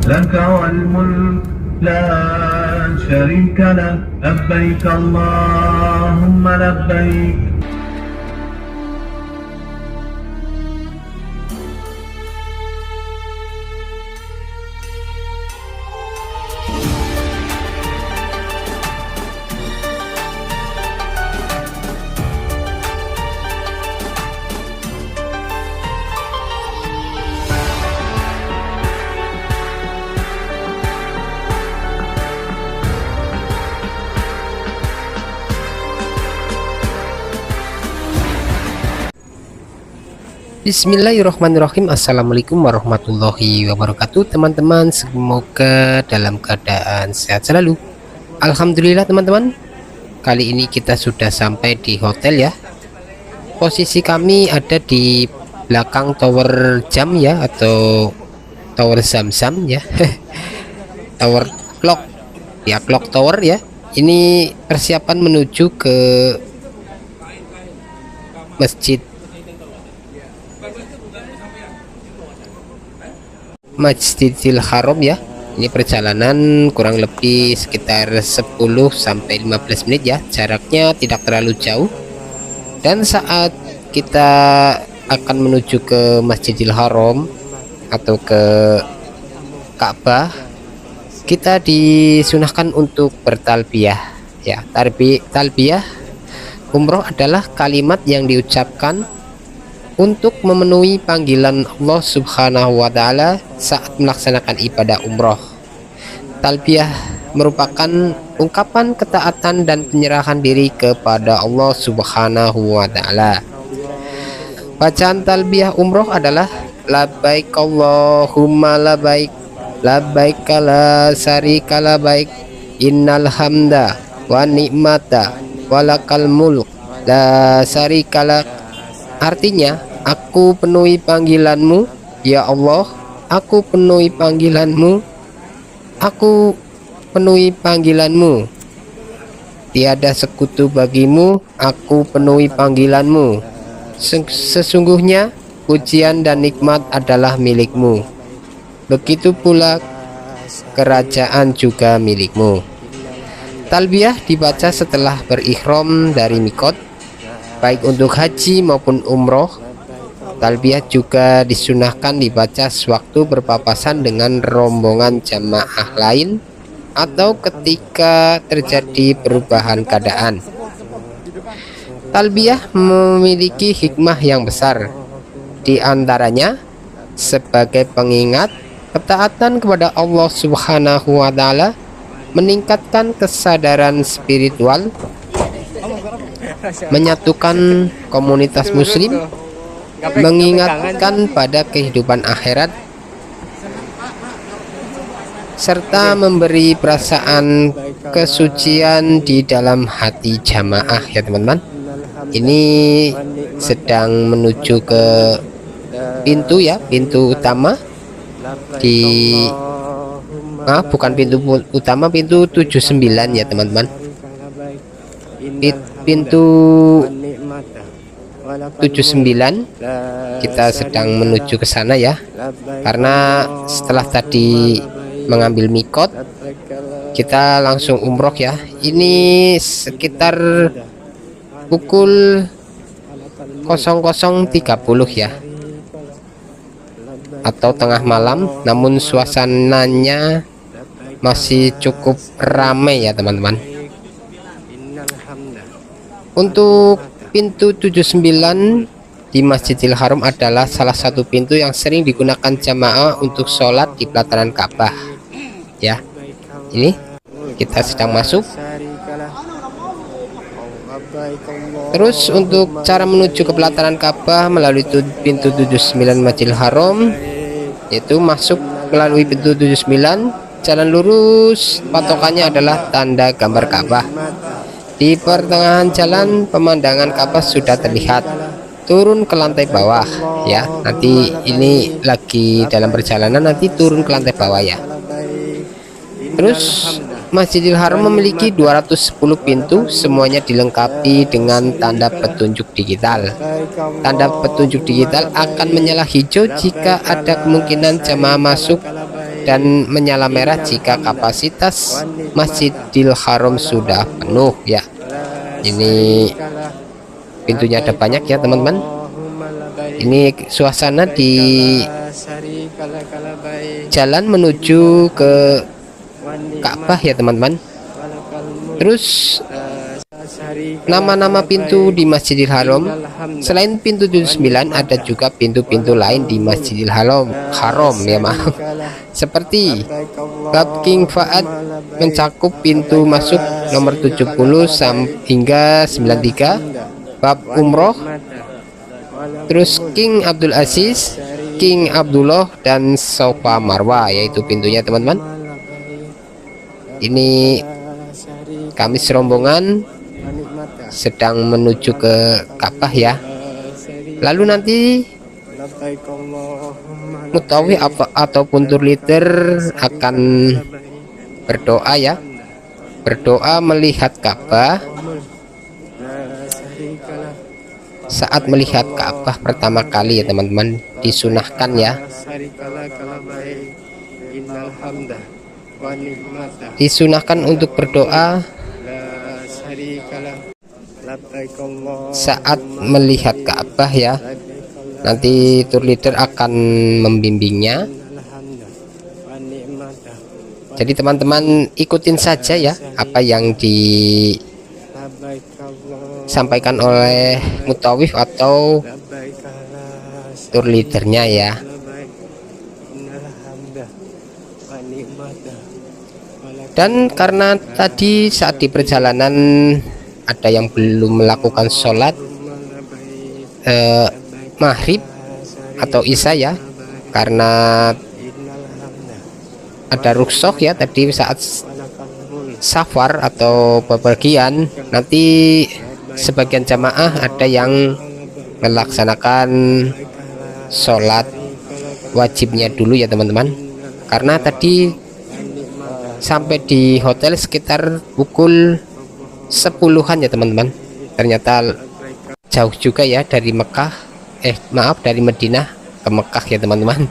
لك والملك لا شريك لك لبيك اللهم لبيك. Bismillahirrahmanirrahim. Assalamualaikum warahmatullahi wabarakatuh, teman-teman. Semoga dalam keadaan sehat selalu. Alhamdulillah teman-teman, kali ini kita sudah sampai di hotel ya. Posisi kami ada di belakang tower jam ya, atau tower Zam-Zam ya. Tower clock ya, clock tower ya. Ini persiapan menuju ke Masjidil Haram ya. Ini perjalanan kurang lebih sekitar 10 sampai 15 menit ya. Jaraknya tidak terlalu jauh. Dan saat kita akan menuju ke Masjidil Haram atau ke Ka'bah, kita disunahkan untuk bertalbiyah ya. Talbiyah umroh adalah kalimat yang diucapkan untuk memenuhi panggilan Allah Subhanahu wa Ta'ala saat melaksanakan ibadah umroh. Talbiyah merupakan ungkapan ketaatan dan penyerahan diri kepada Allah Subhanahu wa Ta'ala. Bacaan talbiyah umroh adalah labbaik Allahumma labbaik, labbaik la syarika labbaik, innal hamda wa ni'mata walakal mulk la syarika lak. Artinya, aku penuhi panggilanmu ya Allah, aku penuhi panggilanmu, aku penuhi panggilanmu, tiada sekutu bagimu, aku penuhi panggilanmu. Sesungguhnya pujian dan nikmat adalah milikmu, begitu pula kerajaan juga milikmu. Talbiyah dibaca setelah berihram dari mikot, baik untuk haji maupun umroh. Talbiyah juga disunahkan dibaca sewaktu berpapasan dengan rombongan jamaah lain atau ketika terjadi perubahan keadaan. Talbiyah memiliki hikmah yang besar, di antaranya sebagai pengingat ketaatan kepada Allah Subhanahu wa Ta'ala, meningkatkan kesadaran spiritual, menyatukan komunitas muslim, mengingatkan pada kehidupan akhirat, serta memberi perasaan kesucian di dalam hati jamaah ya teman-teman. Ini sedang menuju ke pintu ya, pintu utama di bukan pintu utama, pintu 79 ya teman-teman. Pintu 79 kita sedang menuju ke sana ya, karena setelah tadi mengambil mikot kita langsung umroh ya. Ini sekitar pukul 00.30 ya, atau tengah malam, namun suasananya masih cukup ramai ya teman-teman. Untuk pintu 79 di Masjidil Haram adalah salah satu pintu yang sering digunakan jamaah untuk sholat di pelataran Ka'bah ya. Ini kita sedang masuk. Terus untuk cara menuju ke pelataran Ka'bah melalui pintu 79 Masjidil Haram, yaitu masuk melalui pintu 79, jalan lurus, patokannya adalah tanda gambar Ka'bah. Di pertengahan jalan pemandangan Ka'bah sudah terlihat. Turun ke lantai bawah ya, nanti ini lagi dalam perjalanan, nanti turun ke lantai bawah ya. Terus Masjidil Haram memiliki 210 pintu, semuanya dilengkapi dengan tanda petunjuk digital. Tanda petunjuk digital akan menyala hijau jika ada kemungkinan jamaah masuk dan menyala merah jika kapasitas Masjidil Haram sudah penuh ya. Ini pintunya ada banyak ya teman-teman. Ini suasana di jalan menuju ke Ka'bah ya teman-teman. Terus nama-nama pintu di Masjidil Haram, selain pintu 79 ada juga pintu-pintu lain di Masjidil Haram ya maaf. Seperti Bab King Fahad mencakup pintu masuk nomor 70 hingga 93. Bab Umroh, terus King Abdul Aziz, King Abdullah, dan Safa Marwah, yaitu pintunya teman-teman. Ini kami serombongan sedang menuju ke Ka'bah ya. Lalu nanti mutawif ataupun tour leader akan berdoa ya, berdoa melihat Ka'bah. Saat melihat Ka'bah pertama kali ya teman-teman, disunahkan ya, disunahkan untuk berdoa saat melihat Ka'bah ya. Nanti tour leader akan membimbingnya. Jadi teman-teman ikutin saja ya apa yang disampaikan oleh mutawif atau tour leadernya ya. Dan karena tadi saat di perjalanan ada yang belum melakukan sholat maghrib atau isya ya, karena ada rukhsah ya tadi saat safar atau bepergian, nanti sebagian jamaah ada yang melaksanakan sholat wajibnya dulu ya teman-teman, karena tadi sampai di hotel sekitar pukul 10-an ya teman-teman. Ternyata jauh juga ya dari Mekah, dari Madinah ke Mekah ya teman-teman.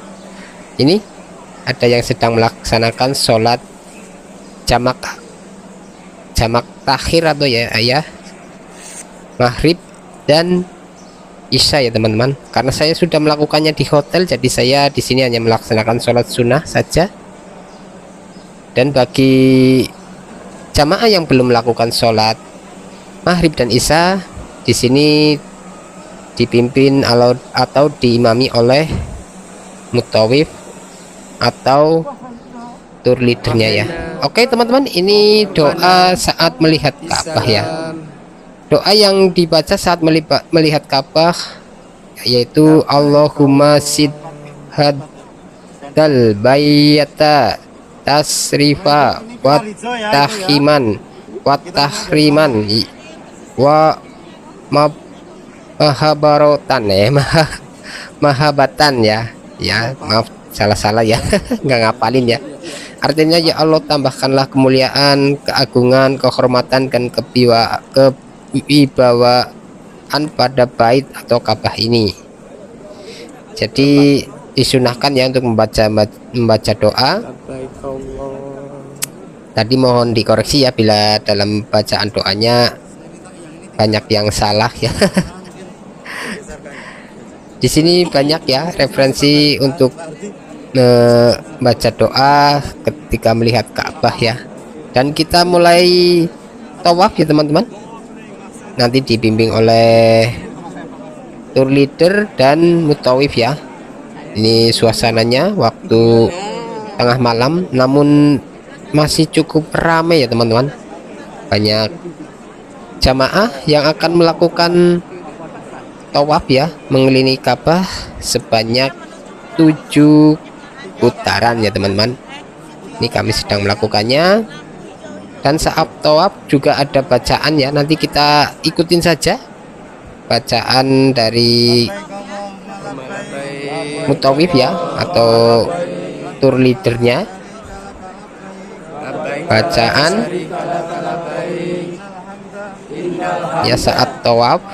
Ini ada yang sedang melaksanakan sholat jamak takhir atau ya maghrib dan isya ya teman-teman. Karena saya sudah melakukannya di hotel, jadi saya di sini hanya melaksanakan sholat sunnah saja. Dan bagi jamaah yang belum melakukan sholat maghrib dan isya, di sini dipimpin atau diimami oleh mutawif atau tour leadernya ya. Oke teman-teman, ini doa saat melihat Ka'bah ya. Doa yang dibaca saat melihat Ka'bah yaitu Allahumma sidhad dal bayata tasrifa wa tahiman wa tahriman wa mahabatan ya, mahabatan ya maaf salah ya nggak ngapalin ya. Artinya ya Allah, tambahkanlah kemuliaan, keagungan, kehormatan, dan kewibawaan pada bait atau Ka'bah ini. Jadi disunahkan ya untuk membaca doa. Tadi mohon dikoreksi ya bila dalam bacaan doanya banyak yang salah ya. Di sini banyak ya referensi untuk membaca doa ketika melihat Ka'bah ya. Dan kita mulai tawaf ya teman-teman. Nanti dibimbing oleh tour leader dan mutawif ya. Ini suasananya waktu tengah malam, namun masih cukup ramai ya teman-teman. Banyak jamaah yang akan melakukan tawaf ya, mengelilingi Ka'bah sebanyak 7 putaran ya teman-teman. Ini kami sedang melakukannya. Dan saat tawaf juga ada bacaan ya, nanti kita ikutin saja bacaan dari mutawif ya atau tour leadernya. Bacaan ya saat tawaf.